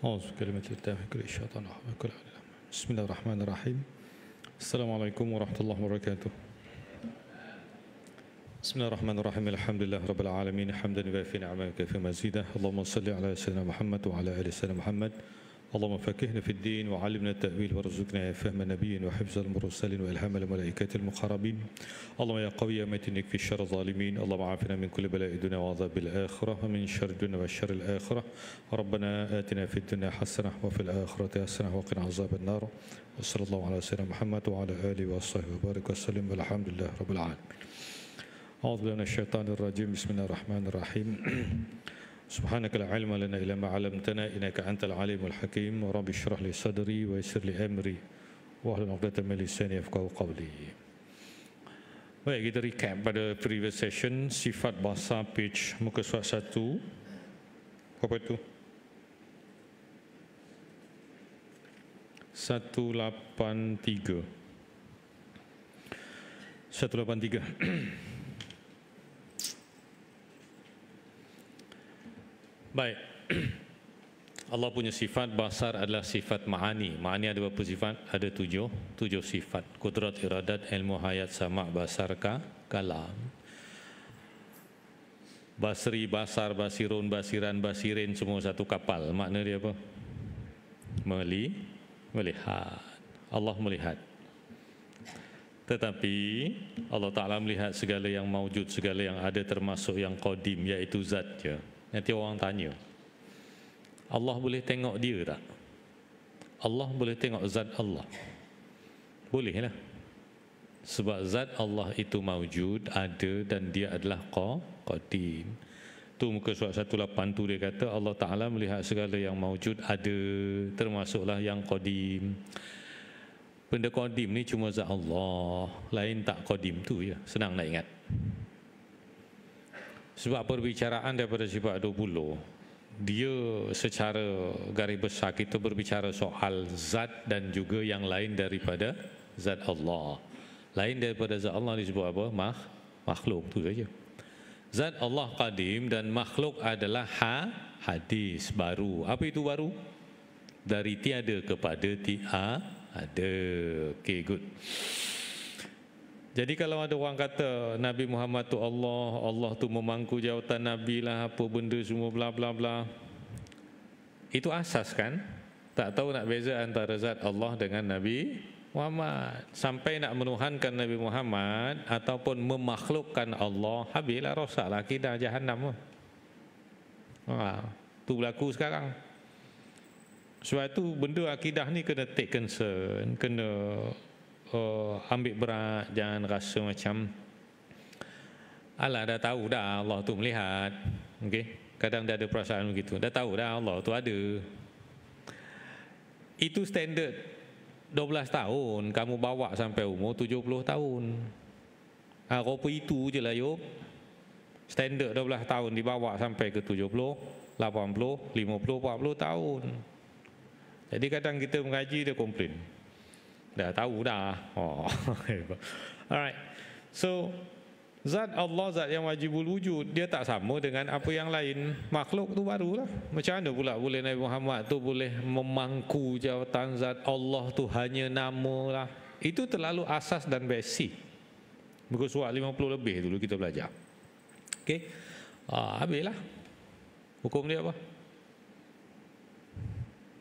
أعوذ بكلمة الله من كل الشيطان الرجيم. بسم الله الرحمن الرحيم. السلام عليكم ورحمة الله وبركاته. بسم الله الرحمن الرحيم. الحمد لله رب العالمين حمدا يوافي نعمه ويكافئ مزيده. اللهم صل على سيدنا محمد وعلى آل سيدنا محمد. اللهم فقهنا في الدين وعلمنا التأويل وارزقنا فهم النبيين وحفظ المرسلين وإلهام الملائكة المقربين. اللهم يا قوي يا متين اكفي شر الظالمين. اللهم عافنا من كل بلاء الدنيا وعذاب الآخرة ومن شر الدنيا وشر الآخرة. ربنا آتنا في الدنيا حسنة وفي الآخرة حسنة وقنا عذاب النار. وصلى الله على سيدنا محمد وعلى آله وصحبه وبارك وسلم والحمد لله رب العالمين. أعوذ بالله من الشيطان الرجيم. بسم الله الرحمن الرحيم. سبحانك لا علم لنا إلا ما علمتنا إنك أنت العليم الحكيم. رب اشرح لي صدري ويسر لي أمري واحلل عقدة من لساني يفقهوا قولي. Baik, kita recap pada previous session sifat bahasa page muka surat 1. Apa itu? 183. 183. Baik, Allah punya sifat basar adalah sifat ma'ani. Ma'ani ada berapa sifat? Ada tujuh sifat. Kudrat, iradat, ilmu, hayat, sama', basar, kalam. Basri, basar, basirun, basiran, basirin, semua satu kapal. Makna dia apa? Melihat. Allah melihat. Tetapi Allah Ta'ala melihat segala yang maujud, segala yang ada termasuk yang qadim, iaitu zat je. Nanti orang tanya, Allah boleh tengok dia tak? Allah boleh tengok zat Allah? Boleh lah. Sebab zat Allah itu maujud, ada, dan dia adalah qadim. Tu muka surat 180 dia kata Allah Ta'ala melihat segala yang maujud, ada, termasuklah yang qadim. Benda qadim ni cuma zat Allah, lain tak qadim tu ya. Senang nak ingat. Sebab perbicaraan daripada sifat 20, dia secara garis besar kita berbicara soal zat dan juga yang lain daripada zat Allah. Lain daripada zat Allah disebut apa? Makhluk, tu saja. Zat Allah qadim dan makhluk adalah hadis baru. Apa itu baru? Dari tiada kepada ada. Okay, good. Jadi kalau ada orang kata Nabi Muhammad tu Allah, Allah tu memangku jawatan Nabi lah, apa benda semua bla bla bla, itu asas kan? Tak tahu nak beza antara zat Allah dengan Nabi Muhammad. Sampai nak menuhankan Nabi Muhammad ataupun memakhlukkan Allah, habislah rosaklah akidah Jahannam. Tu berlaku sekarang. Sebab itu benda akidah ni kena take concern, kena ambil berat, jangan rasa macam alah dah tahu dah Allah tu melihat. Okey, kadang dia ada perasaan begitu. Dah tahu dah Allah tu ada. Itu standard 12 tahun kamu bawa sampai umur 70 tahun. Rupa itu je lah yuk. Standard 12 tahun dibawa sampai ke 70, 80, 50, 40 tahun. Jadi kadang kita mengaji dia komplain. Dah tahu dah. Alright. So zat Allah, zat yang wajibul wujud, dia tak sama dengan apa yang lain. Makhluk tu barulah. Macam mana pula boleh Nabi Muhammad tu boleh memangku jawatan zat Allah tu hanya nama lah. Itu terlalu asas dan basic. Muka surat 50 lebih dulu kita belajar. Okay, habislah. Hukum dia apa?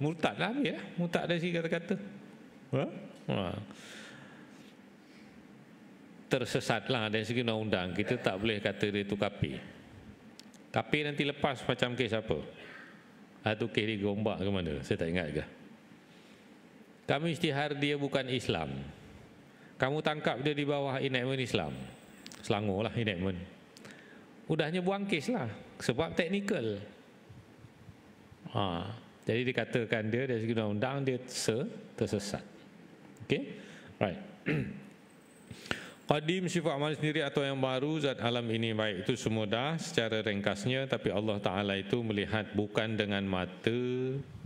Murtad lah, habislah. Murtad dari segi kata-kata. Tersesatlah dari segi undang-undang. Kita tak boleh kata dia tu kafir. Kafir nanti lepas macam kes apa? Atau kes digombak ke mana? Saya tak ingat ke. Kamu isytihar dia bukan Islam, kamu tangkap dia di bawah enactment Islam, Selangor lah enactment, udahnya buang kes lah. Sebab teknikal. Jadi dikatakan dia dari segi undang-undang dia tersesat. Okay, right. Qadim sifat amal sendiri atau yang baru, zat alam ini. Baik, itu semua dah secara ringkasnya. Tapi Allah Ta'ala itu melihat bukan dengan mata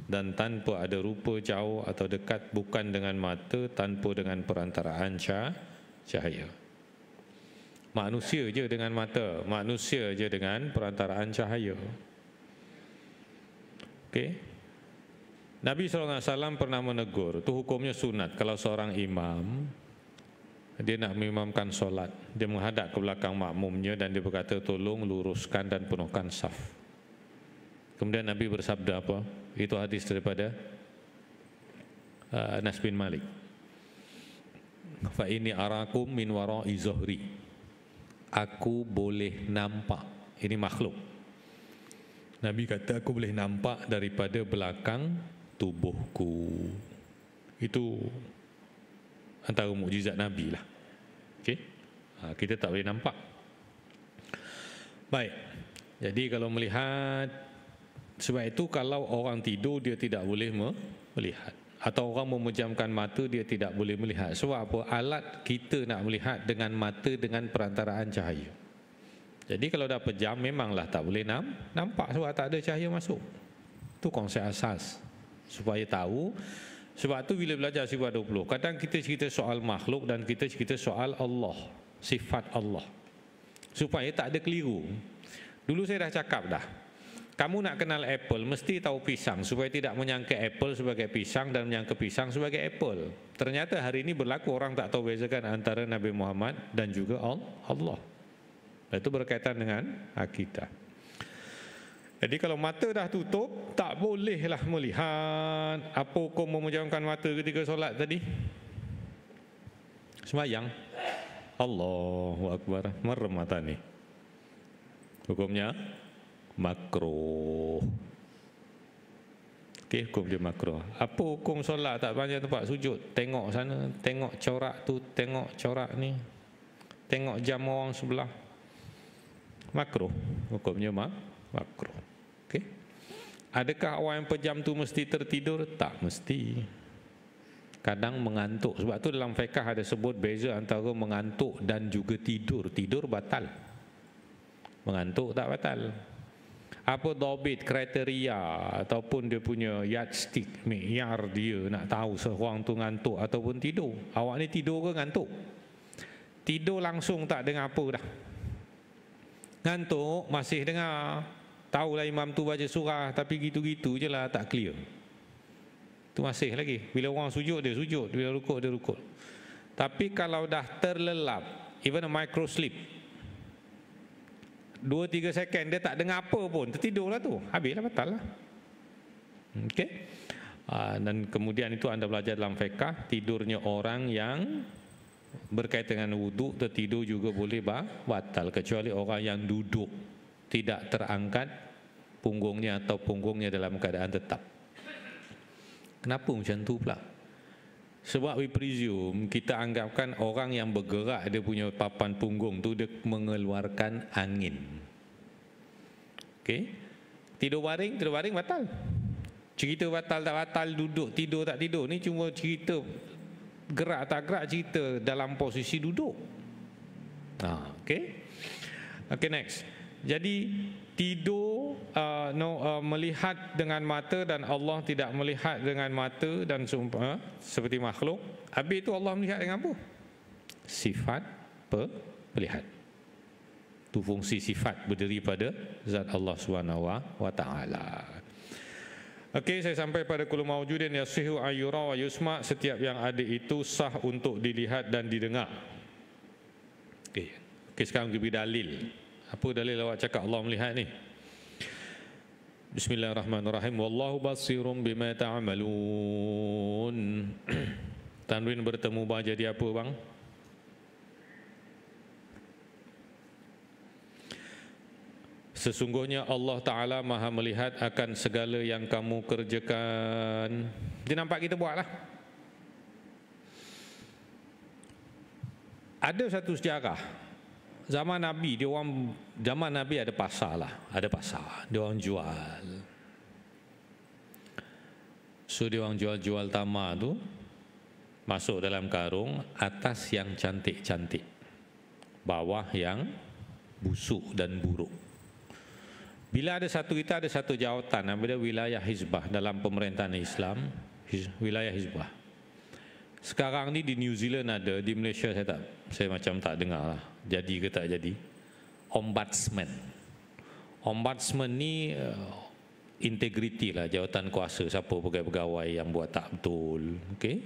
dan tanpa ada rupa, jauh atau dekat, bukan dengan mata, tanpa dengan perantaraan cahaya. Manusia je dengan mata, manusia je dengan perantaraan cahaya. Okey. Nabi SAW pernah menegur, itu hukumnya sunat. Kalau seorang imam, dia nak mengimamkan solat, dia menghadap ke belakang makmumnya dan dia berkata, tolong luruskan dan penuhkan saf. Kemudian Nabi bersabda apa? Itu hadis daripada Anas bin Malik. Fa ini arakum min wara'i zuhri. Aku boleh nampak, ini makhluk. Nabi kata aku boleh nampak daripada belakang tubuhku. Itu antara mukjizat Nabi lah. Okey, kita tak boleh nampak. Baik. Jadi kalau melihat, sebab itu kalau orang tidur dia tidak boleh melihat. Atau orang memejamkan mata dia tidak boleh melihat. Sebab apa? Alat kita nak melihat dengan mata dengan perantaraan cahaya. Jadi kalau dah pejam memanglah tak boleh nampak sebab tak ada cahaya masuk. Itu konsep asas. Supaya tahu. Sebab tu bila belajar sifat 20, kadang kita cerita soal makhluk dan kita cerita soal Allah, sifat Allah, supaya tak ada keliru. Dulu saya dah cakap dah, kamu nak kenal apple mesti tahu pisang, supaya tidak menyangka apple sebagai pisang dan menyangka pisang sebagai apple. Ternyata hari ini berlaku orang tak tahu bezakan antara Nabi Muhammad dan juga Allah. Itu berkaitan dengan akidah. Jadi kalau mata dah tutup, tak bolehlah melihat. Apa hukum memejamkan mata ketika solat tadi? Sembahyang. Allahu Akbar. Merem mata ni. Hukumnya makruh. Okey, hukum dia makruh. Apa hukum solat tak banyak tempat sujud? Tengok sana, tengok corak tu, tengok corak ni, tengok jam orang sebelah. Makruh. Hukumnya makruh. Okey. Adakah orang yang pejam tu mesti tertidur? Tak mesti. Kadang mengantuk. Sebab tu dalam fiqh ada sebut beza antara mengantuk dan juga tidur. Tidur batal. Mengantuk tak batal. Apa dobit, kriteria ataupun dia punya yardstick, mi'yar dia nak tahu seorang tu ngantuk ataupun tidur. Awak ni tidur ke ngantuk? Tidur langsung tak dengar apa dah. Ngantuk masih dengar. Tahulah imam tu baca surah tapi gitu-gitu je lah, tak clear. Tu masih lagi. Bila orang sujud dia sujud, bila rukuk dia rukuk. Tapi kalau dah terlelap, even a micro sleep, 2-3 second dia tak dengar apa pun, tertidurlah tu, habislah, batal lah. Okey. Dan kemudian itu anda belajar dalam fiqh, tidurnya orang yang berkaitan dengan wuduk, tertidur juga boleh batal, kecuali orang yang duduk tidak terangkat punggungnya atau punggungnya dalam keadaan tetap. Kenapa macam tu pula? Sebab we presume, kita anggapkan orang yang bergerak dia punya papan punggung tu dia mengeluarkan angin. Okey. Tidur baring batal. Cerita batal tak batal, duduk tidur tak tidur ni cuma cerita gerak tak gerak, cerita dalam posisi duduk. Okey. Okey, next. Jadi tidur melihat dengan mata dan Allah tidak melihat dengan mata dan seperti makhluk. Habis itu Allah melihat dengan apa? Sifat melihat. Itu fungsi sifat berdiri pada zat Allah SWT. Okey, saya sampai pada kullu mawjudin yasihu ayyura wa yusma, setiap yang ada itu sah untuk dilihat dan didengar. Okey, sekarang kita beri dalil. Apa dalil awak cakap Allah melihat ni? Bismillahirrahmanirrahim. Wallahu basirum bima ta'malun. Tanwin bertemu bang jadi apa bang? Sesungguhnya Allah Ta'ala maha melihat akan segala yang kamu kerjakan. Dia nampak kita buatlah. Ada satu sejarah. Zaman Nabi, zaman Nabi ada pasar lah, ada pasar, dia orang jual. So dia orang jual tamar tu, masuk dalam karung, atas yang cantik-cantik, bawah yang busuk dan buruk. Bila kita ada satu jawatan, namanya wilayah hizbah dalam pemerintahan Islam, wilayah hizbah. Sekarang ni di New Zealand ada, di Malaysia saya macam tak dengar lah. Jadi ke tak jadi? Ombudsman. Ombudsman ni integriti lah, jawatan kuasa, siapa pegawai-pegawai yang buat tak betul. Okey.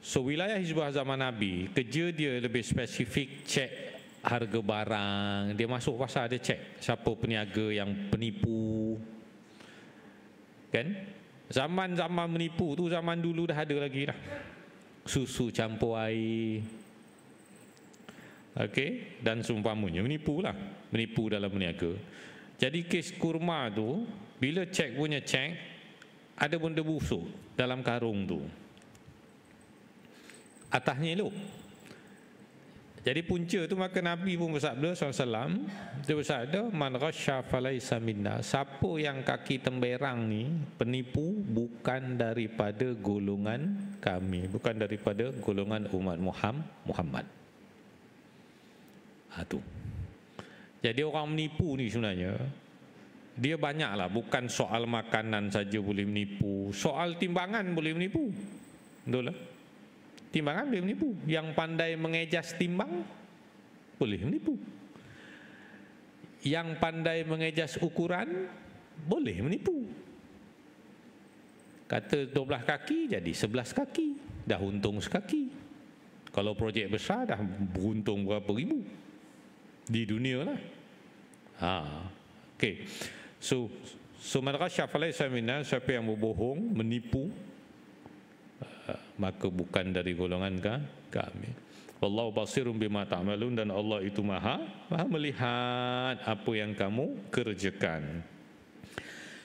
So wilayah Hizbah zaman Nabi, kerja dia lebih spesifik cek harga barang. Dia masuk pasar, dia cek siapa peniaga yang penipu. Kan? Zaman-zaman menipu tu zaman dulu dah ada lagi dah. Susu campur air. Okey, dan seumpamanya menipu dalam berniaga. Jadi kes kurma tu, bila cek punya cek, ada benda busuk dalam karung tu. Atasnya elok. Jadi punca tu maka Nabi pun bersabda SAW, dia bersabda, man ghasya falaysa minna. Siapa yang kaki temberang ni, penipu, bukan daripada golongan kami, bukan daripada golongan umat Muhammad. Tu. Jadi orang menipu ni sebenarnya, dia banyaklah, bukan soal makanan saja boleh menipu, soal timbangan boleh menipu. Betul lah. Timbangan boleh menipu. Yang pandai mengejas timbang boleh menipu. Yang pandai mengejas ukuran boleh menipu. Kata 12 kaki jadi 11 kaki, dah untung sekaki. Kalau projek besar dah beruntung berapa ribu di dunia lah. Okay. So man ghasya falaysa minna, siapa yang berbohong, menipu, maka bukan dari golongan kami. Wallahu basirun bima ta'malun, dan Allah itu maha melihat apa yang kamu kerjakan.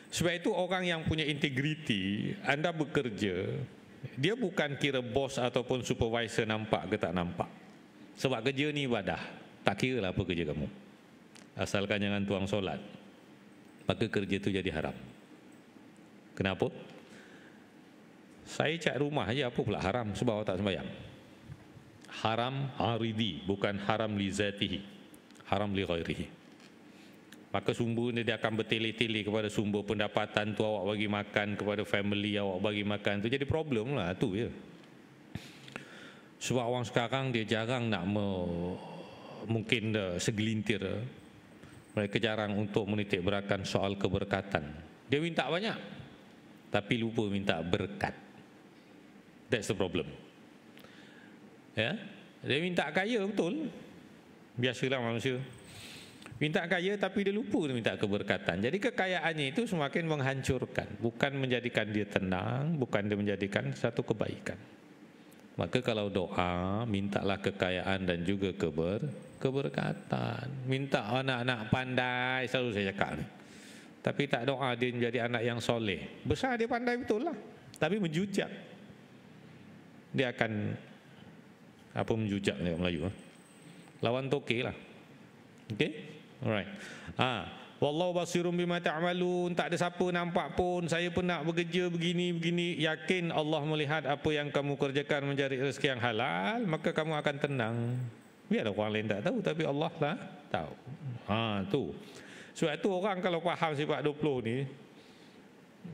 Sebab itu orang yang punya integriti, anda bekerja, dia bukan kira bos ataupun supervisor nampak ke tak nampak. Sebab kerja ni ibadah, tak kira lah apa kerja kamu, asalkan jangan tuang solat, maka kerja tu jadi haram. Kenapa? Saya cat rumah aja, apa pula haram? Sebab awak tak sembahyang. Haram aridi, bukan haram li zatihi, haram li ghairihi. Maka sumber ni dia akan bertele-tele kepada sumber pendapatan tu, awak bagi makan kepada family awak, bagi makan tu jadi problem lah tu je. Sebab orang sekarang dia jarang nak mungkin segelintir, mereka jarang untuk menitik beratkan soal keberkatan. Dia minta banyak tapi lupa minta berkat. That's the problem. Ya, dia minta kaya betul, biasalah manusia. Minta kaya tapi dia lupa dia minta keberkatan. Jadi kekayaannya itu semakin menghancurkan, bukan menjadikan dia tenang, bukan dia menjadikan satu kebaikan. Maka kalau doa, mintalah kekayaan dan juga keberkatan. Minta anak-anak pandai, selalu saya cakap ni. Tapi tak doa dia menjadi anak yang soleh. Besar dia pandai betul lah, tapi menjujak. Dia akan apa menjujak ni Melayu? Lawan toke lah. Okay? Alright. Wallahu basirun bima ta'malun. Tak ada siapa nampak pun, saya pun nak bekerja begini. Yakin Allah melihat apa yang kamu kerjakan, mencari rezeki yang halal, maka kamu akan tenang. Biar orang lain tak tahu, tapi Allah lah tahu. Tu. Sebab tu orang kalau faham sifat 20 ni,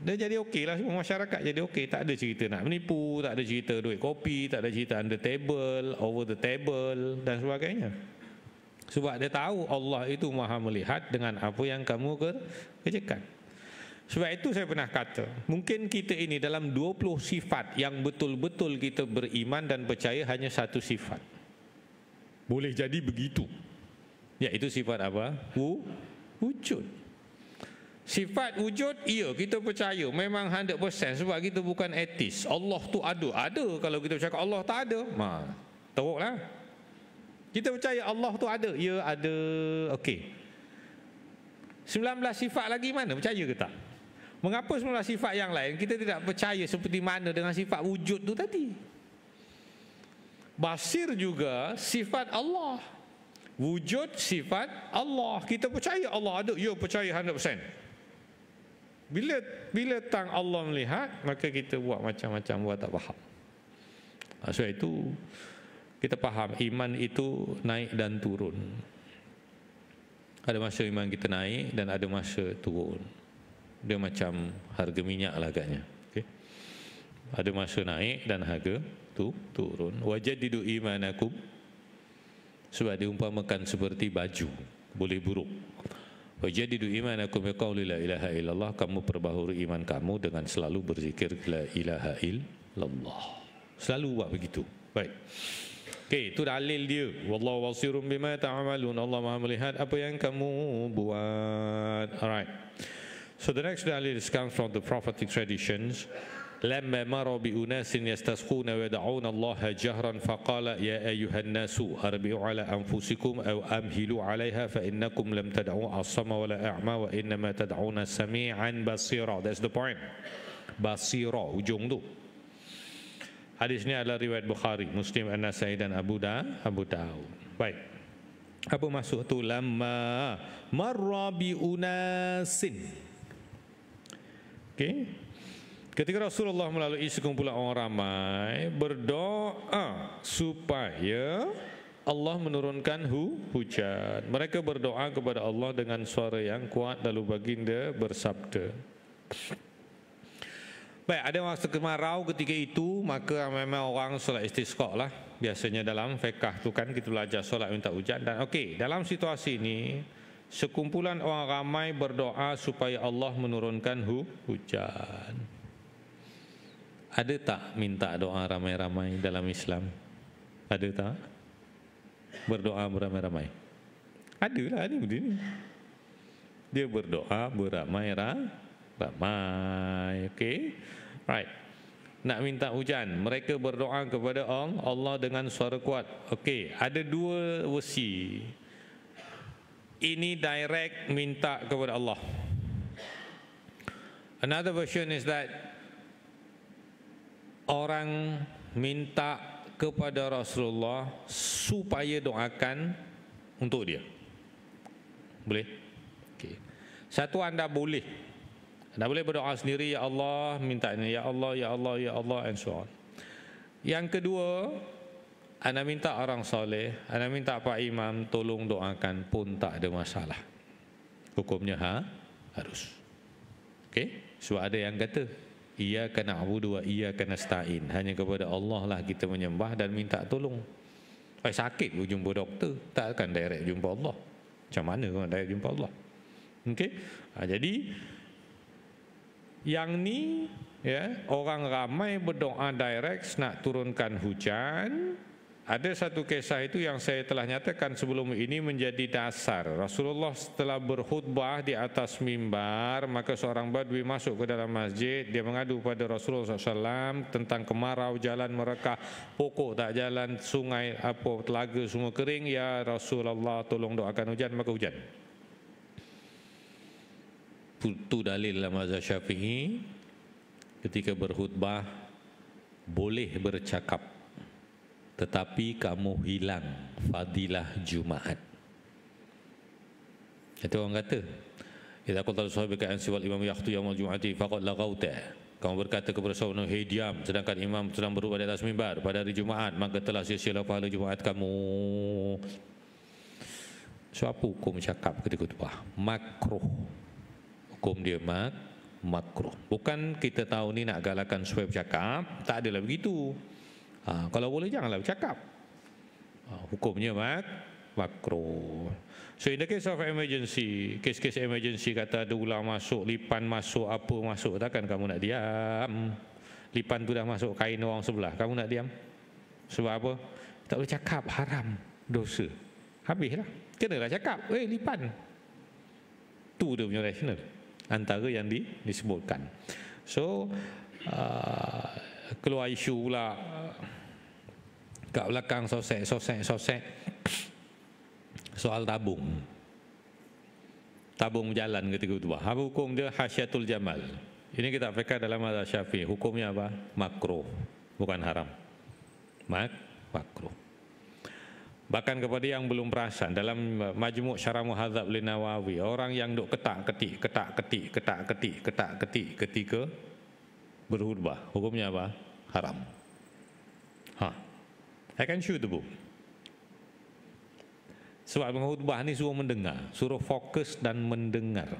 dia jadi okey lah, semua masyarakat jadi okey. Tak ada cerita nak menipu, tak ada cerita duit kopi, tak ada cerita under table, over the table dan sebagainya. Sebab dia tahu Allah itu maha melihat dengan apa yang kamu kerjakan. Sebab itu saya pernah kata, mungkin kita ini dalam 20 sifat yang betul-betul kita beriman dan percaya hanya satu sifat. Boleh jadi begitu. Iaitu sifat apa? Wujud. Sifat wujud, iya kita percaya memang 100%, sebab kita bukan etis. Allah tu ada. Kalau kita cakap Allah tak ada, teruklah. Kita percaya Allah tu ada, ya ada. Okey. 19 sifat lagi mana, percaya ke tak? Mengapa 19 sifat yang lain kita tidak percaya seperti mana dengan sifat wujud tu tadi? Basir juga sifat Allah. Wujud sifat Allah. Kita percaya Allah ada, ya percaya 100%. Bila tang Allah melihat, maka kita buat macam-macam, buat tak faham. Sebab itu kita faham iman itu naik dan turun. Ada masa iman kita naik dan ada masa turun. Dia macam harga minyak lah agaknya. Okay? Ada masa naik dan harga turun. Wajadidu imanakum, sebab diumpamakan seperti baju, boleh buruk. Wajadidu imanakum biqauli la ilaha illallah, kamu perbaharui iman kamu dengan selalu berzikir la ilaha illallah. Selalu buat begitu. Baik. Okey, itu dalil dia. Wallahu basirun bima ta'malun. Allah Maha melihat apa yang kamu buat. Alright. So the next dalil comes from the prophetic traditions. لما مر بأناس يستسقون ويدعون الله جهرا فقال يا أيها الناس أربعوا على أنفسكم أو أمهلوا عليها فإنكم لم تدعوا أصم ولا أعمى وإنما تدعون سميعا بصيرا. That's the point. Basira, ujung tu. Hadis ini adalah riwayat Bukhari, Muslim, An-Nasai dan Abu Daud. Baik. Apa maksud tu? Lamma marra bi unasin. Okey. Ketika Rasulullah melalui sekumpulan orang ramai berdoa supaya Allah menurunkan hujan. Mereka berdoa kepada Allah dengan suara yang kuat, lalu baginda bersabda. Baik, ada masa kemarau ketika itu, maka memang orang solat istisqa lah. Biasanya dalam fiqh tu kan kita belajar solat minta hujan. Dan okey, dalam situasi ini sekumpulan orang ramai berdoa supaya Allah menurunkan hujan. Ada tak minta doa ramai-ramai dalam Islam? Ada tak? Berdoa beramai-ramai? Adalah, ada begini. Dia berdoa beramai-ramai. Okey? Right. Nak minta hujan, mereka berdoa kepada Allah dengan suara kuat. Okey, ada dua versi. Ini direct minta kepada Allah. Another version is that orang minta kepada Rasulullah supaya doakan untuk dia. Boleh? Okay. Satu, anda boleh berdoa sendiri, ya Allah, minta ini, ya Allah, ya Allah, ya Allah, and so on. Yang kedua, anda minta orang soleh, anda minta Pak Imam tolong doakan pun tak ada masalah. Hukumnya harus. Okey? Sebab ada yang kata iyyaka na'budu wa iyyaka nasta'in, hanya kepada Allah lah kita menyembah dan minta tolong. Sakit pun jumpa doktor, takkan direct jumpa Allah. Macam mana kau direct jumpa Allah? Okey? Jadi yang ni ya, orang ramai berdoa direct nak turunkan hujan. Ada satu kisah itu yang saya telah nyatakan sebelum ini menjadi dasar. Rasulullah setelah berkhutbah di atas mimbar, maka seorang badui masuk ke dalam masjid. Dia mengadu pada Rasulullah SAW tentang kemarau, jalan mereka, pokok tak jalan, sungai, telaga semua kering. Ya Rasulullah, tolong doakan hujan, maka hujan. Itu dalil dalam mazhab Syafi'i, ketika berkhutbah boleh bercakap, tetapi kamu hilang fadilah Jumaat. Itu orang kata, idza qulta sahabika an siwal imam yaqtu yaumul jumu'ati faqad laghauta. Kamu berkata kepada sahabat, hei diam, sedangkan imam sedang berkhutbah di atas mimbar pada hari Jumaat, maka telah sia-sialah pahala Jumaat kamu. So apa hukum cakap ketika khutbah? Makruh. Hukum dia makruh. Bukan kita tahu ni nak galakkan supaya bercakap, tak adalah begitu. Kalau boleh janganlah bercakap. Hukumnya makruh. So in the case of emergency, kes-kes emergency, kata ada ular masuk, lipan masuk, apa masuk, takkan kamu nak diam? Lipan tu dah masuk kain orang sebelah, kamu nak diam? Sebab apa? Tak boleh cakap, haram, dosa. Habislah. Kenalah cakap, lipan. Tu dia punya rasional antara yang disebutkan. So keluar isu pula kat belakang sosek soal tabung jalan ketika khutbah. Apa hukum dia? Hasyatul jamal. Ini kita fikir dalam mazhab Syafi'i. Hukumnya apa? Makruh, bukan haram. Makruh. Bahkan kepada yang belum perasan, dalam Majmu' Syarah Muhadzab Nawawi, orang yang duk ketak-ketik ketika berkhutbah, hukumnya apa? Haram. I can show the book. Sebab khutbah ni suruh mendengar, suruh fokus dan mendengar.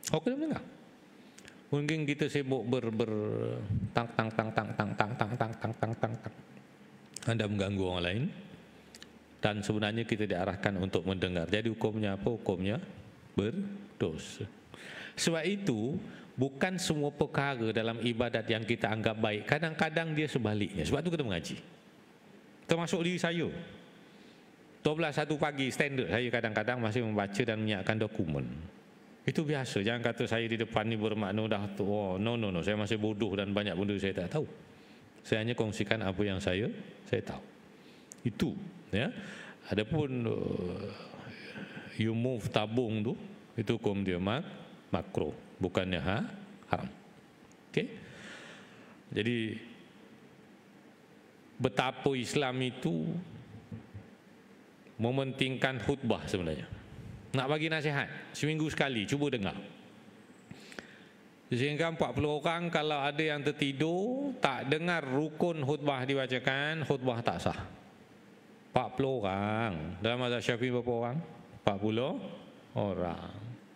Fokus dan mendengar. Mungkin kita sibuk tang. Anda mengganggu orang lain. Dan sebenarnya kita diarahkan untuk mendengar. Jadi hukumnya apa? Hukumnya berdosa. Sebab itu bukan semua perkara dalam ibadat yang kita anggap baik, kadang-kadang dia sebaliknya. Sebab itu kita mengaji. Termasuk diri saya. 12:01 pagi standard saya kadang-kadang masih membaca dan menyiapkan dokumen. Itu biasa. Jangan kata saya di depan ni bermakna dah tu. Oh, no. Saya masih bodoh dan banyak benda saya tak tahu. Saya hanya kongsikan apa yang saya tahu. Itu, ya. Adapun you move tabung tu, itu hukum dia makruh, bukannya haram. Okey. Jadi betapa Islam itu mementingkan khutbah sebenarnya. Nak bagi nasihat seminggu sekali, cuba dengar. Sehingga 40 orang kalau ada yang tertidur tak dengar rukun khutbah dibacakan, khutbah tak sah. 40 orang. Dalam mazhab Syafi'i berapa orang? 40 orang.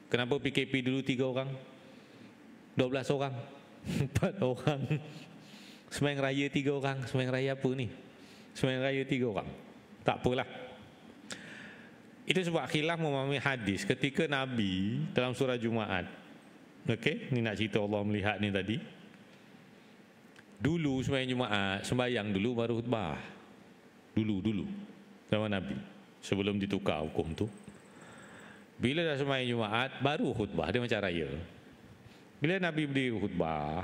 Kenapa PKP dulu 3 orang? 12 orang. 4 orang. Sembahyang raya 3 orang. Sembahyang raya apa ni? Sembahyang raya 3 orang. Tak apalah. Itu sebab khilaf memahami hadis ketika Nabi dalam surah Jumaat. Okey, ni nak cerita Allah melihat ni tadi. Dulu sembahyang Jumaat, sembahyang dulu baru khutbah. Dulu zaman Nabi, sebelum ditukar hukum tu. Bila dah sembahyang Jumaat baru khutbah, dia macam raya. Bila Nabi berdiri khutbah,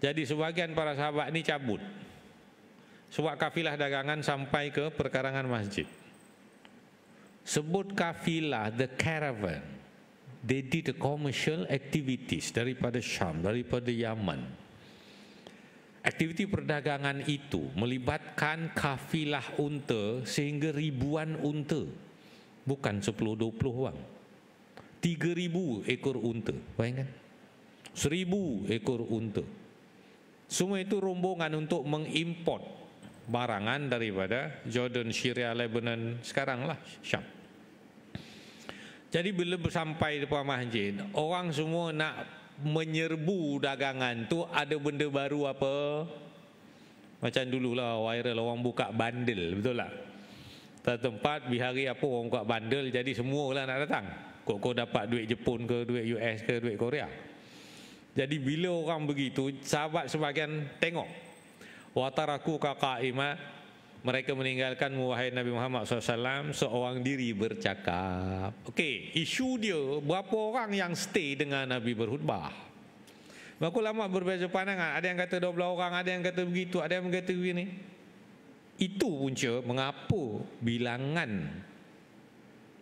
jadi sebahagian para sahabat ni cabut. Sebab kafilah dagangan sampai ke perkarangan masjid. Sebut kafilah, the caravan. They did the commercial activities daripada Syam, daripada Yaman. Aktiviti perdagangan itu melibatkan kafilah unta sehingga ribuan unta. Bukan 10-20 orang. 3,000 ekor unta. Bayangkan. 1,000 ekor unta. Semua itu rombongan untuk mengimport barangan daripada Jordan, Syria, Lebanon, sekaranglah Syam. Jadi bila sampai depan masjid, orang semua nak menyerbu dagangan tu, ada benda baru apa? Macam dululah viral orang buka bandel, betul tak? Tempat bihari apa orang buka bandel, jadi semualah nak datang. Kok dapat duit Jepun ke, duit US ke, duit Korea. Jadi bila orang begitu, sahabat sebagian tengok. Wataraku kaqaima, mereka meninggalkan wahai Nabi Muhammad SAW seorang diri bercakap. Okey, isu dia berapa orang yang stay dengan Nabi berkhutbah. Maka ulama berbeza pandangan. Ada yang kata 12 orang, ada yang kata begitu, ada yang kata begini. Itu punca mengapa bilangan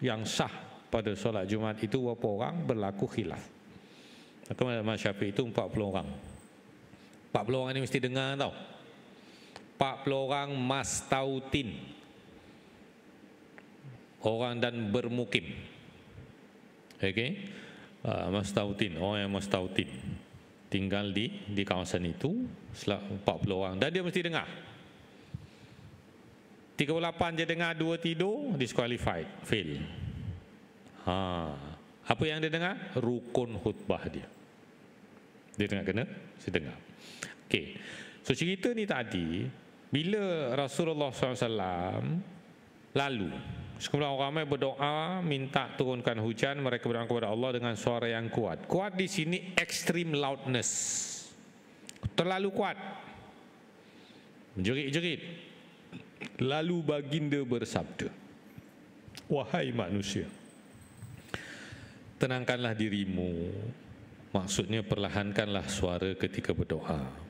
yang sah pada solat Jumaat itu berapa orang berlaku khilaf. Maka mazhab Syafi'i itu 40 orang. 40 orang ni mesti dengar tau. 40 orang mastautin, orang dan bermukim. Okey, mastautin, orang yang mastautin tinggal di kawasan itu 40 orang dan dia mesti dengar. 38 je dengar, 2 tidur, disqualified, fail. Apa yang dia dengar? Rukun khutbah dia. Dia kena dengar. Okey. So cerita ni tadi, bila Rasulullah SAW lalu, sekumpulan orang ramai berdoa minta turunkan hujan, mereka berdoa kepada Allah dengan suara yang kuat. Kuat di sini extreme loudness, terlalu kuat, menjerit-jerit. Lalu baginda bersabda, wahai manusia, tenangkanlah dirimu. Maksudnya perlahankanlah suara ketika berdoa.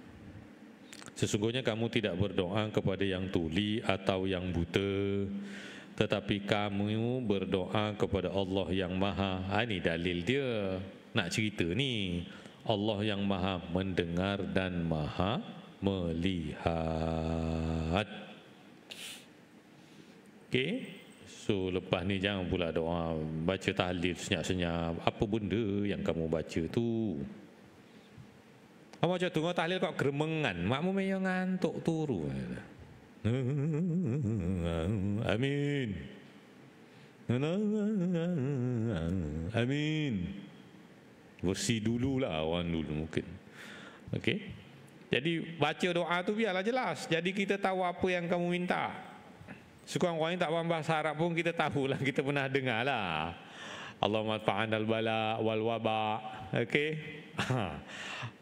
Sesungguhnya kamu tidak berdoa kepada yang tuli atau yang buta, tetapi kamu berdoa kepada Allah yang maha. Ini dalil dia nak cerita ni. Allah yang maha mendengar dan maha melihat. Okey. So lepas ni jangan pula doa baca tahlil senyap-senyap. Apa benda yang kamu baca tu? Macam tu tahlil kok geremengan, makmu memang ngantuk turu. Amin. Amin. Bersih dululah orang dulu mungkin. Okey. Jadi baca doa tu biarlah jelas. Jadi kita tahu apa yang kamu minta. Sekurang-kurangnya tak faham bahasa Arab pun kita tahulah, kita pernah dengar lah. Allahumma adfa'anal bala wal waba. Okey.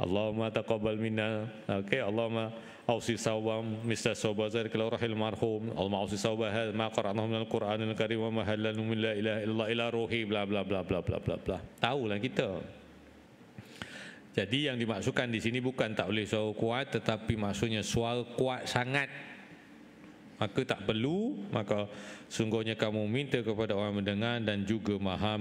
Allahumma taqabbal minna. Okey. Allahumma awsi sawbam misla sawba zalika rahil marhum. Allahumma awsi sawba hadha ma qara'nahu min al-Quranil karim wa ma halal min la ilaha illallah ila ruhi bla bla bla bla bla bla bla. Tahulah kita. Jadi yang dimaksudkan di sini bukan tak boleh suara kuat, tetapi maksudnya suara kuat sangat. Maka tak perlu, maka sungguhnya kamu minta kepada orang mendengar dan juga maha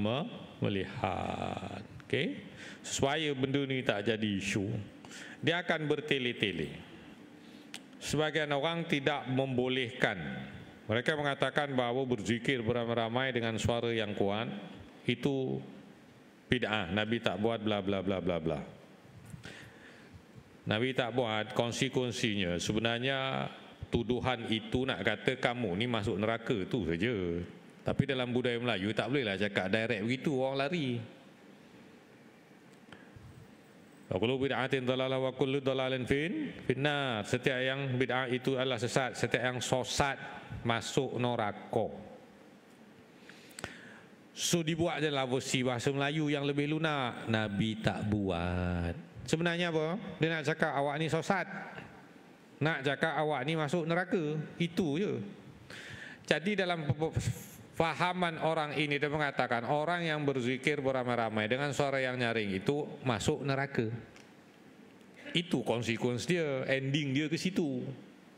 melihat. Okey? Supaya benda ni tak jadi isu, dia akan bertele-tele. Sebagian orang tidak membolehkan. Mereka mengatakan bahawa berzikir beramai-ramai dengan suara yang kuat itu bid'ah. Nabi tak buat bla bla bla bla bla. Nabi tak buat, konsekuensinya sebenarnya tuduhan itu nak kata kamu ni masuk neraka tu saja. Tapi dalam budaya Melayu tak bolehlah cakap direct begitu, orang lari. Kullu bid'atin dhalalah wa kullu dhalalin finnar. Setiap yang bid'ah itu adalah sesat, setiap yang sesat masuk neraka. So dibuat je lah versi bahasa Melayu yang lebih lunak. Nabi tak buat. Sebenarnya apa? Dia nak cakap awak ni sesat, nak cakap awak ni masuk neraka. Itu je. Jadi dalam fahaman orang ini dia mengatakan orang yang berzikir beramai-ramai dengan suara yang nyaring itu masuk neraka. Itu konsekuensi dia, ending dia ke situ.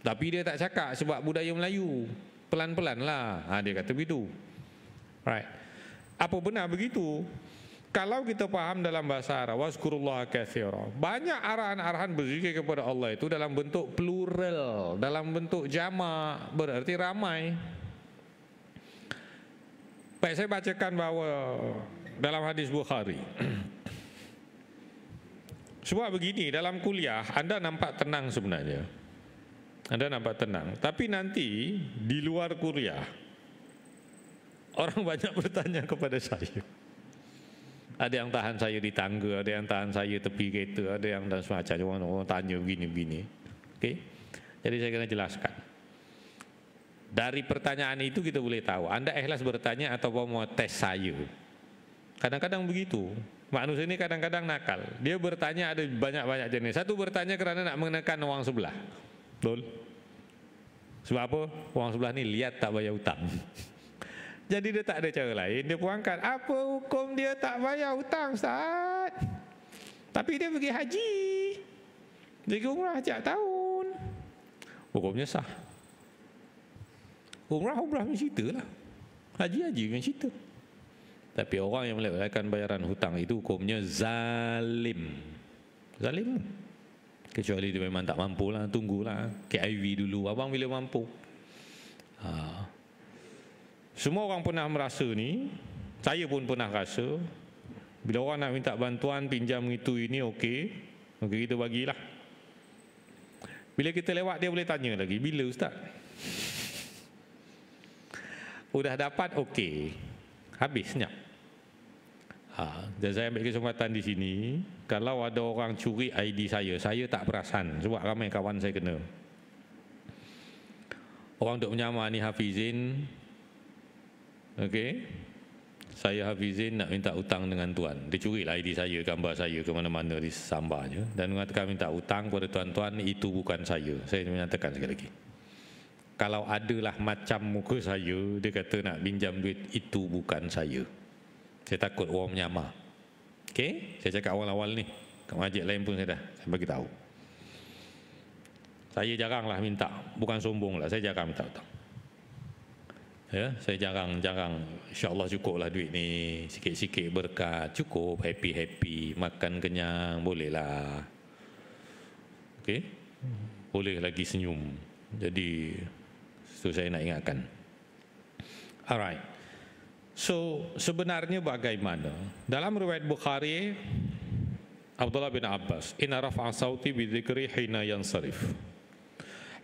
Tapi dia tak cakap sebab budaya Melayu. Pelan-pelan lah. Dia kata begitu. Right. Apa benar begitu? Kalau kita faham dalam bahasa Arab, wazkurullaha katsira, banyak arahan-arahan berzikir kepada Allah itu dalam bentuk plural, dalam bentuk jamak, berarti ramai. Baik, saya bacakan bahawa dalam hadis Bukhari. Sebab begini, dalam kuliah anda nampak tenang sebenarnya. Anda nampak tenang, tapi nanti di luar kuliah orang banyak bertanya kepada saya. Ada yang tahan saya di tangga, ada yang tahan saya tepi kereta, ada yang dan semacam orang tanya begini-begini. Okey. Jadi saya kena jelaskan. Dari pertanyaan itu kita boleh tahu anda ikhlas bertanya atau mau tes saya. Kadang-kadang begitu. Manusia ini kadang-kadang nakal. Dia bertanya ada banyak-banyak jenis. Satu bertanya kerana nak menekan orang sebelah. Betul? Sebab apa? Orang sebelah ni lihat tak bayar hutang. Jadi dia tak ada cara lain, dia puangkan, apa hukum dia tak bayar hutang, Ustaz? Tapi dia pergi haji, dia pergi umrah setiap tahun, hukumnya sah. Umrah macam cerita lah, haji macam cerita. Tapi orang yang melewatkan bayaran hutang itu hukumnya zalim. Zalim. Kecuali dia memang tak mampu lah, tunggulah KIV dulu, abang bila mampu. Semua orang pernah merasa ni, saya pun pernah rasa, bila orang nak minta bantuan, pinjam itu ini, okey, kita bagilah. Bila kita lewat, dia boleh tanya lagi, bila Ustaz? Udah dapat, okey, habis senyap. Dan saya ambil kesempatan di sini, kalau ada orang curi ID saya tak perasan, sebab ramai kawan saya kena. Orang duk menyamar ni Hafizin, okey, saya Hafizin nak minta hutang dengan tuan. Dia curilah ID saya, gambar saya ke mana-mana di sambarnya dan mengatakan minta hutang kepada tuan-tuan, itu bukan saya. Saya menyatakan sekali lagi, kalau adalah macam muka saya, dia kata nak pinjam duit, itu bukan saya. Saya takut orang menyamar. Okey, saya cakap awal-awal ni, kat masjid lain pun saya bagi tahu. Saya jaranglah minta, bukan sombong lah, saya jarang minta hutang. Ya, saya jarang, insya-Allah cukuplah duit ni, sikit-sikit berkat, cukup, happy, makan kenyang, bolehlah. Okey? Boleh lagi senyum. Jadi itu saya nak ingatkan. Alright. So, sebenarnya bagaimana? Dalam riwayat Bukhari, Abdullah bin Abbas, "Inna raf'a sauti bi dzikri hina yansarif."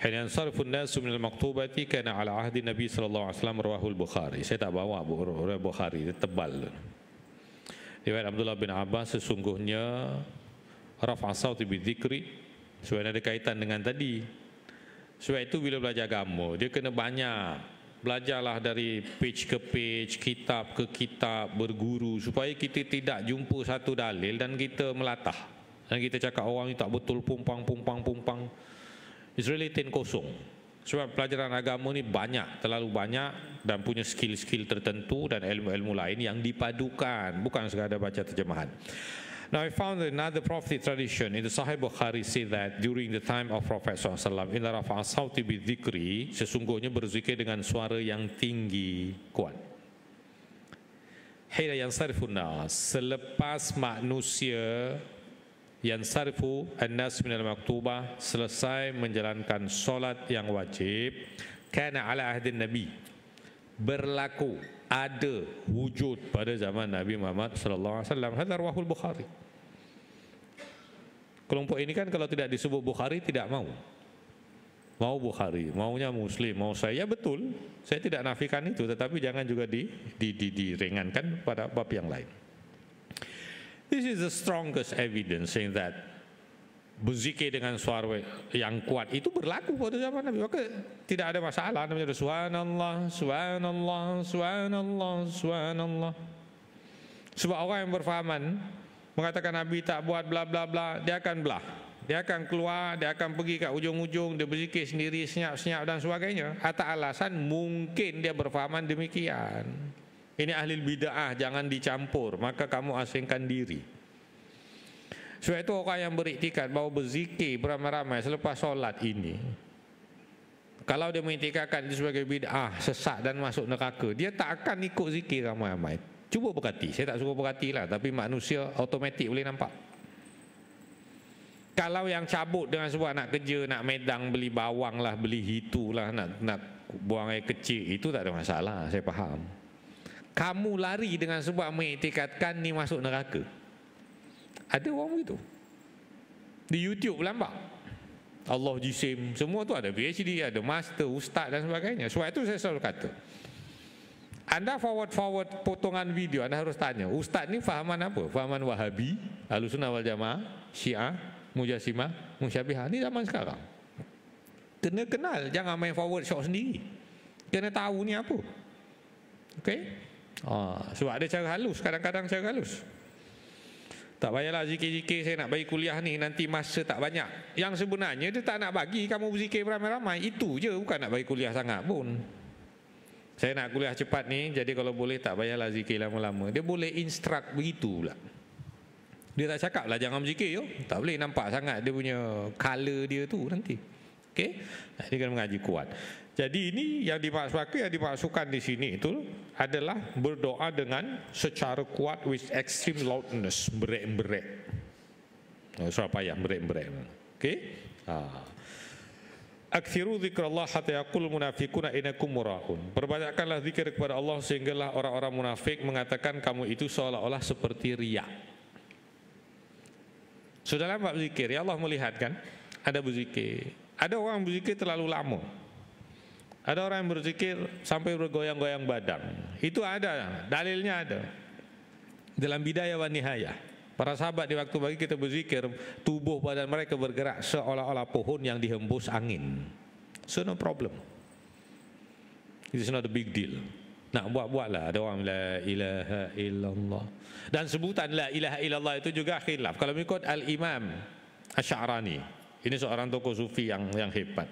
Hina yansarifu an-nasu min al-maktubati kana ala ahdi Nabi sallallahu alaihi wasallam, rawahul Bukhari. Saya tak bawa riwayat Bukhari, dia tebal. Riwayat Abdullah bin Abbas, sesungguhnya raf'a sauti bi dzikri, sebenarnya ada kaitan dengan tadi. Sebab itu bila belajar agama, dia kena banyak belajarlah dari page ke page, kitab ke kitab, berguru, supaya kita tidak jumpa satu dalil dan kita melatah. Dan kita cakap orang ni tak betul, pumpang. It's really 10-0. Sebab pelajaran agama ni banyak, terlalu banyak, dan punya skill-skill tertentu dan ilmu-ilmu lain yang dipadukan, bukan sekadar baca terjemahan. Now I found another prophetic tradition in the Sahih Bukhari say that during the time of Prophet SAW, inna rafa'a sawti bidzikri, sesungguhnya berzikir dengan suara yang tinggi, kuat. Hina yansarifun nas, selepas manusia yansarifu an-nas minal maktubah, selesai menjalankan solat yang wajib, kana ala ahdin Nabi, berlaku, ada, wujud pada zaman Nabi Muhammad sallallahu alaihi wasallam. Hadza rawahul Bukhari. Kelompok ini kan kalau tidak disebut Bukhari tidak mau. Mau Bukhari, maunya Muslim, mau saya. Ya betul, saya tidak nafikan itu, tetapi jangan juga diringankan pada bab yang lain. This is the strongest evidence saying that berzikir dengan suara yang kuat itu berlaku pada zaman Nabi. Maka tidak ada masalah namanya subhanallah, subhanallah, subhanallah, subhanallah. Sebab orang yang berfahaman mengatakan Nabi tak buat bla bla bla, dia akan belah. Dia akan keluar, dia akan pergi kat ujung-ujung, dia berzikir sendiri, senyap-senyap dan sebagainya. Atas alasan mungkin dia berfahaman demikian. Ini ahli bid'ah, jangan dicampur, maka kamu asingkan diri. Sebab itu orang yang beriktikad bahawa berzikir beramai-ramai selepas solat ini, kalau dia mengiktikadkan itu sebagai bid'ah, sesat dan masuk neraka, dia tak akan ikut zikir ramai-ramai. Cuba perhati, saya tak suruh perhati lah, tapi manusia automatik boleh nampak. Kalau yang cabut dengan sebab nak kerja, nak medang, beli bawang lah, beli hitu lah, nak buang air kecil, itu tak ada masalah, saya faham. Kamu lari dengan sebab mengiktikadkan ni masuk neraka. Ada orang begitu. Di YouTube nampak. Allah jisim, semua tu ada PhD, ada master, ustaz dan sebagainya. Sebab itu saya selalu kata, Anda forward potongan video, Anda harus tanya, ustaz ni fahaman apa? Fahaman Wahabi, Ahlussunnah wal Jamaah, Syiah, Mujassimah, Musyabbihah. Ni zaman sekarang. Kena kenal, jangan main forward shot sendiri. Kena tahu ni apa. Okey? Sebab ada cara halus, kadang-kadang cara halus. Tak payahlah zikir-zikir saya nak bagi kuliah ni, nanti masa tak banyak. Yang sebenarnya dia tak nak bagi kamu berzikir beramai-ramai, itu je, bukan nak bagi kuliah sangat pun. Saya nak kuliah cepat ni, jadi kalau boleh tak payahlah zikir lama-lama. Dia boleh instruct begitu pula. Dia tak cakap lah jangan berzikir yo. Tak boleh nampak sangat dia punya color dia tu nanti. Okey? Dia kena mengaji kuat. Jadi ini yang dimaksudkan di sini itu adalah berdoa dengan secara kuat with extreme loudness, berek-berek. Surah payah berek-berek. Okey? Akthiru zikrallah hatta yaqul munafiquna innakum mura'un. Perbanyakkanlah zikir kepada Allah sehinggalah orang-orang munafik mengatakan kamu itu seolah-olah seperti riak. So dalam bab zikir, ya Allah melihat kan, ada berzikir. Ada orang berzikir terlalu lama. Ada orang yang berzikir sampai bergoyang-goyang badan. Itu ada, dalilnya ada. Dalam Bidayah wa Nihayah, para sahabat di waktu bagi kita berzikir, tubuh badan mereka bergerak seolah-olah pohon yang dihembus angin. So no problem. It is not a big deal. Nak buat-buatlah. Ada orang la ilaha illallah. Dan sebutan la ilaha illallah itu juga khilaf. Kalau mengikut Al-Imam Asy'arani, ini seorang tokoh sufi yang hebat,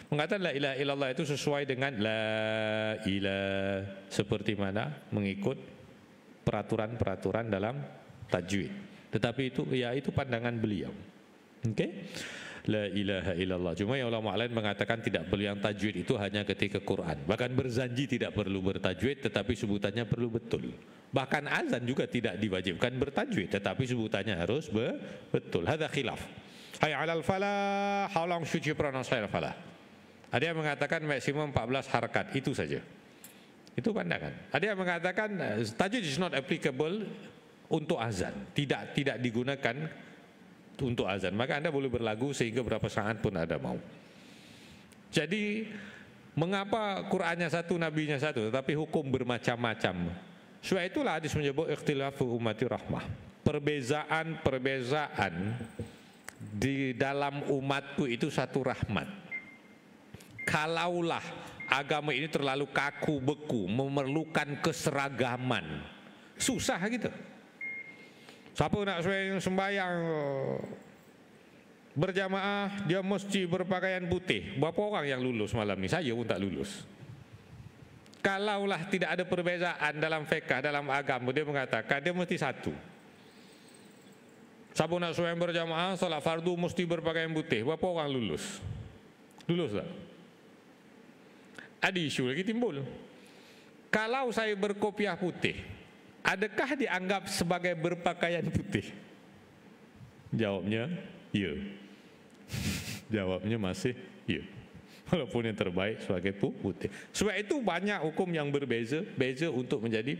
mengatakan la ilaha illallah itu sesuai dengan la ilaha, seperti mana mengikut peraturan-peraturan dalam tajwid. Tetapi itu pandangan beliau. Okey? La ilaha illallah. Cuma yang ulama lain mengatakan tidak perlu yang tajwid itu hanya ketika Quran. Bahkan berzanji tidak perlu bertajwid, tetapi sebutannya perlu betul. Bahkan azan juga tidak diwajibkan bertajwid, tetapi sebutannya harus betul. Hadza khilaf. Hayya 'alal falah, how long should you pronounce hayya 'alal falah? Ada yang mengatakan maksimum 14 harakat, itu saja. Itu pandangan. Ada yang mengatakan tajwid is not applicable untuk azan, tidak digunakan untuk azan. Maka Anda boleh berlagu sehingga berapa saat pun Anda mau. Jadi mengapa Qurannya satu, nabinya satu, tetapi hukum bermacam-macam? Sebab itulah hadis menyebut ikhtilafu ummati rahmah. Perbezaan di dalam umatku itu satu rahmat. Kalaulah agama ini terlalu kaku beku, memerlukan keseragaman. Susah gitu. Siapa nak sembahyang berjamaah, dia mesti berpakaian putih. Berapa orang yang lulus malam ni? Saya pun tak lulus. Kalaulah tidak ada perbezaan dalam fiqh, dalam agama, dia mengatakan dia mesti satu. Siapa nak sembahyang berjamaah, solat fardu mesti berpakaian putih. Berapa orang lulus? Lulus tak? Ada isu lagi timbul. Kalau saya berkopiah putih, adakah dianggap sebagai berpakaian putih? Jawabnya, ya. Jawabnya masih ya. Walaupun yang terbaik sebagai putih. Sebab itu banyak hukum yang berbeza untuk menjadi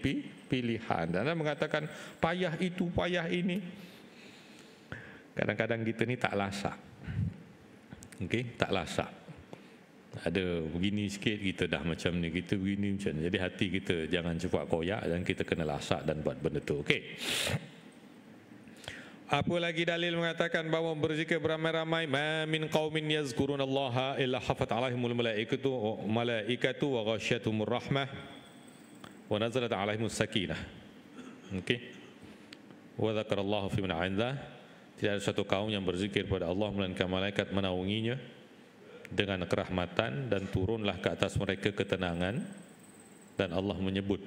pilihan. Dan Anda mengatakan payah itu, payah ini. Kadang-kadang kita ni tak lasak. Okey, tak lasak. Ada begini sikit kita dah macam ni, kita begini macam ni. Jadi hati kita jangan cepat koyak dan kita kena lasak dan buat benda tu. Okey. Apa lagi dalil mengatakan bahawa berzikir beramai-ramai, ma min qaumin yazkurunallaha illa hafat alaihimul malaikatu wa ghasyiatumur rahmah wa nazalat alaihimus sakinah. Okey. Wa dzakarallahu fi man 'indah. Tidak ada satu kaum yang berzikir pada Allah melainkan malaikat menaunginya dengan kerahmatan dan turunlah ke atas mereka ketenangan dan Allah menyebut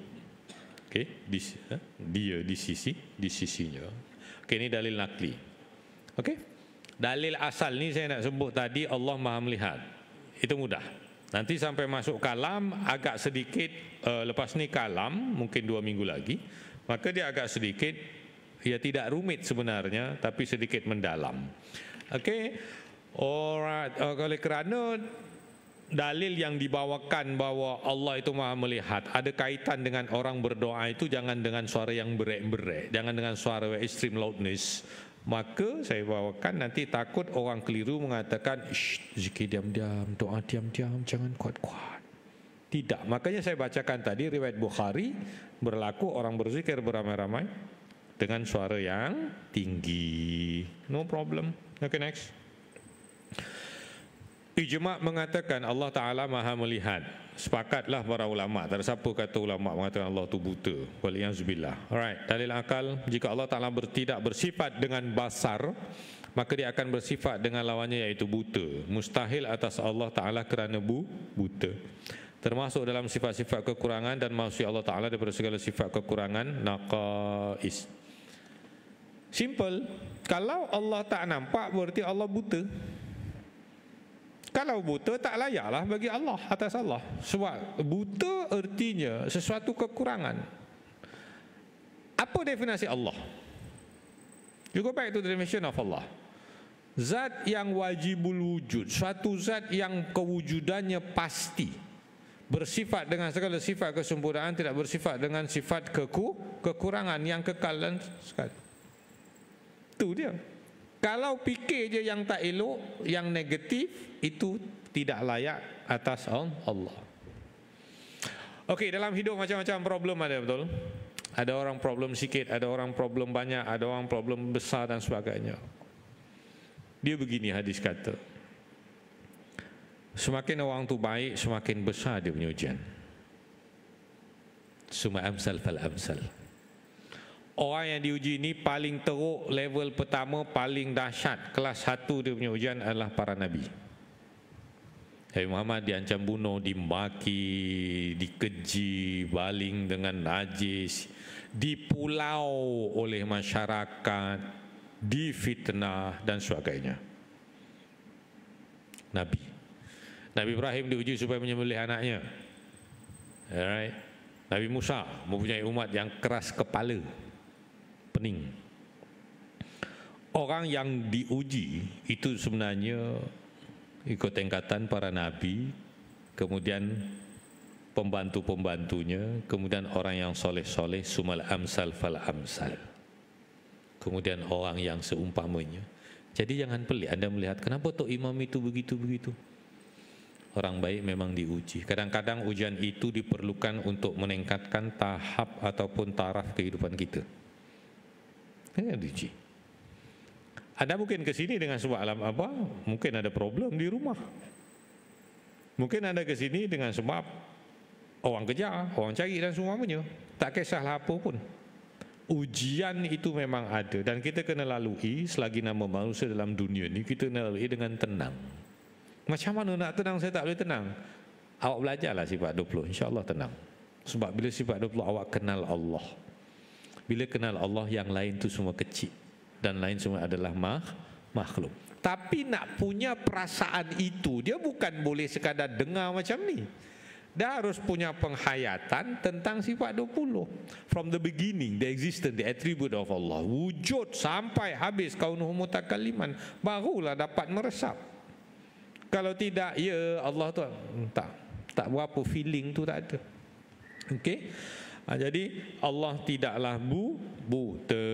dia di sisinya. Okey, ini dalil nakli. Okey, dalil asal ni saya nak sebut tadi, Allah Maha melihat. Itu mudah. Nanti sampai masuk kalam agak sedikit, lepas ni kalam mungkin 2 minggu lagi, maka dia agak sedikit, ya tidak rumit sebenarnya, tapi sedikit mendalam. Okey, alright. Oleh kerana dalil yang dibawakan bahawa Allah itu Maha melihat ada kaitan dengan orang berdoa itu jangan dengan suara yang berek-berek, jangan dengan suara extreme loudness. Maka saya bawakan, nanti takut orang keliru mengatakan zikir diam-diam, doa diam-diam, jangan kuat-kuat. Tidak. Makanya saya bacakan tadi riwayat Bukhari, berlaku orang berzikir beramai-ramai dengan suara yang tinggi. No problem. Okay, next. Ijma' mengatakan Allah Ta'ala Maha melihat. Sepakatlah para ulama'. Tak ada siapa kata ulama' mengatakan Allah tu buta. Waliyazubillah. Alright, dalil akal, jika Allah Ta'ala tidak bersifat dengan basar, maka dia akan bersifat dengan lawannya, iaitu buta. Mustahil atas Allah Ta'ala kerana buta. Termasuk dalam sifat-sifat kekurangan dan maksud Allah Ta'ala daripada segala sifat kekurangan, naqais. Simple. Kalau Allah tak nampak, berarti Allah buta. Kalau buta, tak layaklah bagi Allah atas Allah. Sebab buta artinya sesuatu kekurangan. Apa definisi Allah? You go back to the definition of Allah. Zat yang wajibul wujud, suatu zat yang kewujudannya pasti, bersifat dengan segala sifat kesempurnaan, tidak bersifat dengan sifat kekurangan yang kekal dan sekali. Itu dia. Kalau fikir je yang tak elok, yang negatif, itu tidak layak atas Allah. Okey, dalam hidup macam-macam problem ada, betul? Ada orang problem sikit, ada orang problem banyak, ada orang problem besar dan sebagainya. Dia begini hadis kata, semakin orang tu baik, semakin besar dia punya ujian. Summa amsal fal amsal. Orang yang diuji ini paling teruk, level pertama, paling dahsyat, kelas 1 dia punya ujian adalah para Nabi. Nabi Muhammad diancam bunuh, dimaki, dikeji, baling dengan najis, dipulau oleh masyarakat, difitnah dan sebagainya. Nabi Ibrahim diuji supaya menyembelih anaknya. Alright. Nabi Musa mempunyai umat yang keras kepala, pening. Orang yang diuji itu sebenarnya ikut tingkatan para nabi, kemudian pembantu-pembantunya, kemudian orang yang soleh-soleh, sumal amsal fal amsal, kemudian orang yang seumpamanya. Jadi jangan pelik Anda melihat kenapa tok imam itu begitu-begitu. Orang baik memang diuji. Kadang-kadang ujian itu diperlukan untuk meningkatkan tahap ataupun taraf kehidupan kita. Ini diuji. Anda mungkin ke sini dengan sebab alam apa? Mungkin ada problem di rumah. Mungkin anda ke sini dengan sebab orang kejar, orang cari dan semuanya. Tak kisahlah apa pun. Ujian itu memang ada dan kita kena lalui selagi nama manusia dalam dunia ni, kita kena lalui dengan tenang. Macam mana nak tenang? Saya tak boleh tenang. Awak belajarlah sifat 20, insya-Allah tenang. Sebab bila sifat 20 awak kenal Allah. Bila kenal Allah, yang lain tu semua kecil dan lain semua adalah makhluk. Tapi nak punya perasaan itu, dia bukan boleh sekadar dengar macam ni. Dia harus punya penghayatan tentang sifat 20. From the beginning, the existence, the attribute of Allah. Wujud sampai habis kaunuhu mutakalliman, barulah dapat meresap. Kalau tidak, ya Allah tu tak berapa feeling tu tak ada. Okey. Jadi Allah tidaklah buta.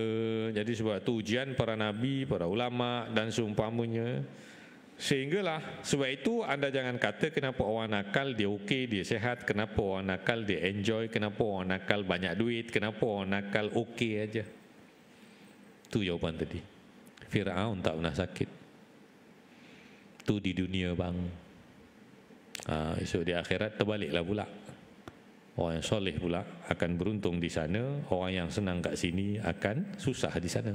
Jadi sebab tu ujian para nabi, para ulama dan seumpamanya. Sehinggalah sebab itu anda jangan kata kenapa orang nakal dia okey, dia sihat, kenapa orang nakal dia enjoy, kenapa orang nakal banyak duit, kenapa orang nakal okey aja. Tu jawapan tadi. Firaun tak pernah sakit. Tu di dunia bang. Esok di akhirat terbaliklah pula. Orang yang soleh pula akan beruntung di sana, orang yang senang kat sini akan susah di sana.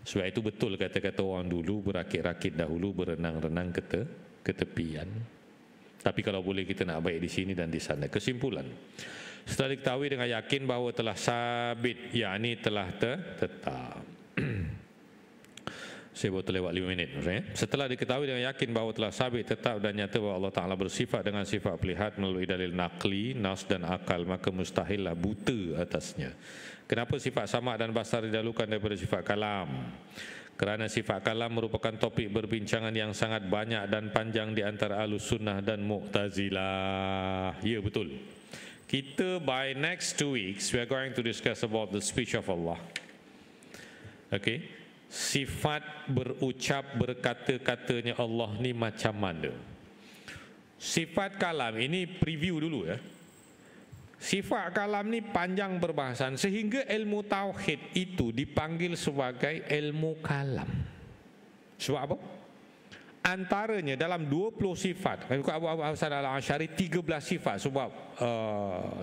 Sebab itu betul kata-kata orang dulu, berakit-rakit dahulu, berenang-renang ke tepian. Tapi kalau boleh kita nak baik di sini dan di sana. Kesimpulan, setelah diketahui dengan yakin bahawa telah sabit, yakni telah tetap. Saya baru terlewat 5 minit. Setelah diketahui dengan yakin bahawa telah sabit, tetap dan nyata bahawa Allah Ta'ala bersifat dengan sifat pelihat melalui dalil naqli, nas dan akal, maka mustahillah buta atasnya. Kenapa sifat sama dan basar didahulukan daripada sifat kalam? Kerana sifat kalam merupakan topik berbincangan yang sangat banyak dan panjang di antara Ahlus Sunnah dan Mu'tazilah. Ya, betul. Kita by next 2 weeks we are going to discuss about the speech of Allah. Okay. Sifat berucap, berkata-katanya Allah ni macam mana? Sifat kalam ini preview dulu ya. Sifat kalam ni panjang perbahasan sehingga ilmu tauhid itu dipanggil sebagai ilmu kalam. Sebab apa? Antaranya dalam 20 sifat, Abu Hasan al-Asy'ari 13 sifat sebab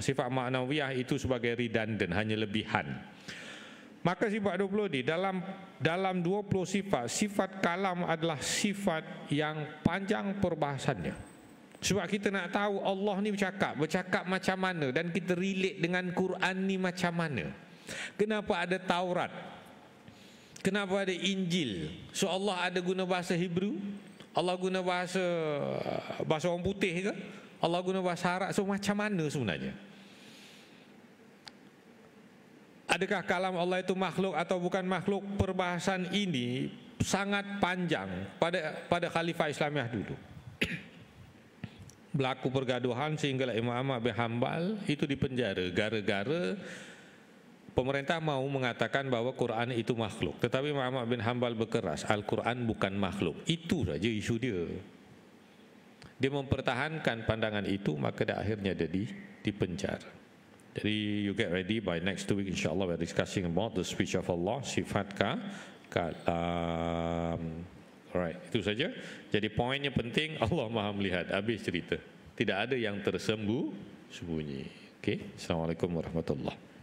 sifat maknawiyah itu sebagai redundant, hanya lebihan. Maka sifat 20 ni dalam 20 sifat, sifat kalam adalah sifat yang panjang perbahasannya. Sebab kita nak tahu Allah ni bercakap macam mana dan kita relate dengan Quran ni macam mana. Kenapa ada Taurat? Kenapa ada Injil? So Allah ada guna bahasa Hebrew? Allah guna bahasa orang putih ke? Allah guna bahasa Arab? So macam mana sebenarnya? Adakah kalam Allah itu makhluk atau bukan makhluk? Perbahasan ini sangat panjang pada Khalifah Islamiyah dulu. Berlaku pergaduhan sehinggalah Imam Ahmad bin Hanbal itu dipenjara gara-gara pemerintah mau mengatakan bahawa Quran itu makhluk. Tetapi Imam Ahmad bin Hanbal berkeras, Al-Quran bukan makhluk. Itu saja isu dia. Dia mempertahankan pandangan itu, maka akhirnya dia dipenjara. Jadi you get ready by next 2 weeks insyaAllah we're discussing about the speech of Allah, sifat kalam. Alright, itu saja. Jadi poinnya penting, Allah Maha melihat. Habis cerita. Tidak ada yang tersembunyi. Okay, Assalamualaikum warahmatullahi wabarakatuh.